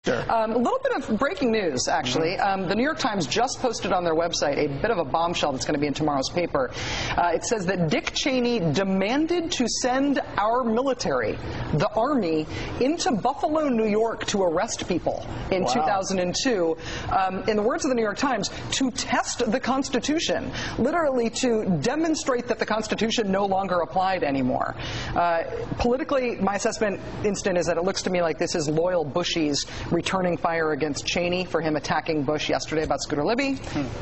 A little bit of breaking news, actually. The New York Times just posted on their website a bit of a bombshell that's going to be in tomorrow's paper. It says that Dick Cheney demanded to send our military, the Army, into Buffalo, New York to arrest people in 2002. In the words of the New York Times, to test the Constitution, literally to demonstrate that the Constitution no longer applied anymore. Politically, my assessment instant is that it looks to me like this is loyal Bushies returning fire against Cheney for him attacking Bush yesterday about Scooter Libby.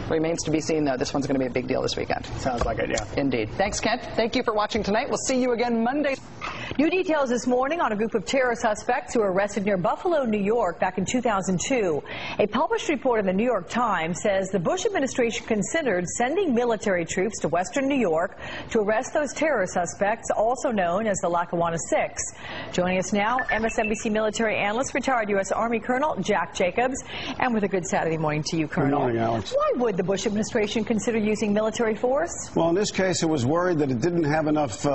Remains to be seen, though. This one's going to be a big deal this weekend. Sounds like it, yeah. Indeed. Thanks, Kent. Thank you for watching tonight. We'll see you again Monday. New details this morning on a group of terror suspects who were arrested near Buffalo, New York back in 2002. A published report in the New York Times says the Bush administration considered sending military troops to western New York to arrest those terror suspects, also known as the Lackawanna Six. Joining us now, MSNBC military analyst, retired U.S. Army Colonel Jack Jacobs. And with a good Saturday morning to you, Colonel. Good morning, Alex. Why would the Bush administration consider using military force? Well, in this case, it was worried that it didn't have enough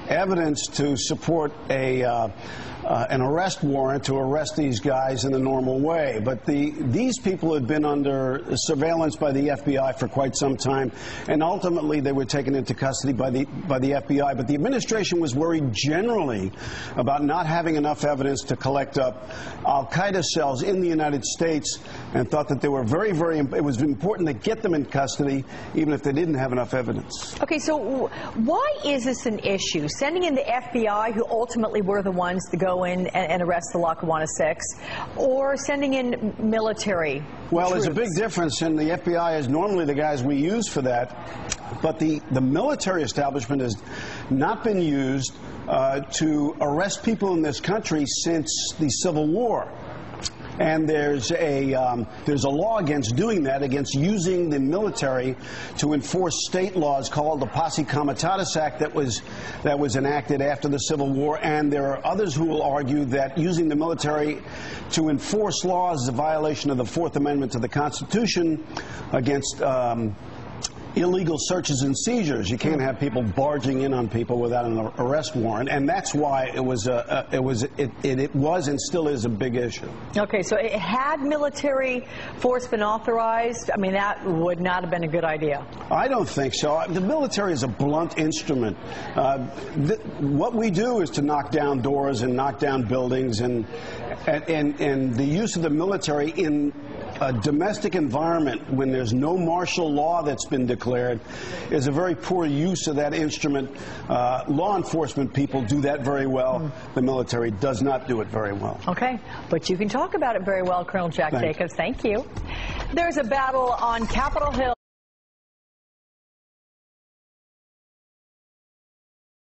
evidence to support an arrest warrant to arrest these guys in the normal way. But these people had been under surveillance by the FBI for quite some time, and ultimately they were taken into custody by the FBI. But the administration was worried generally about not having enough evidence to collect up al-Qaeda cells in the United States, and thought that they were it was important to get them in custody, even if they didn't have enough evidence. Okay, so why is this an issue? Sending in the FBI, who ultimately were the ones to go in and arrest the Lackawanna Six, or sending in military Well, troops? There's a big difference, and the FBI is normally the guys we use for that. But the military establishment has not been used to arrest people in this country since the Civil War. And there's a law against doing that, against using the military to enforce state laws called the Posse Comitatus Act that was enacted after the Civil War. And there are others who will argue that using the military to enforce laws is a violation of the Fourth Amendment to the Constitution against illegal searches and seizures. You can't have people barging in on people without an arrest warrant, and that's why it was and still is a big issue. Okay, so had military force been authorized, I mean, that would not have been a good idea. I don't think so. The military is a blunt instrument. What we do is to knock down doors and knock down buildings, and the use of the military in a domestic environment when there's no martial law that's been declared is a very poor use of that instrument. Law enforcement people do that very well. The military does not do it very well. Okay, but you can talk about it very well, Colonel Jack Jacobs. Thank you. There's a battle on Capitol Hill.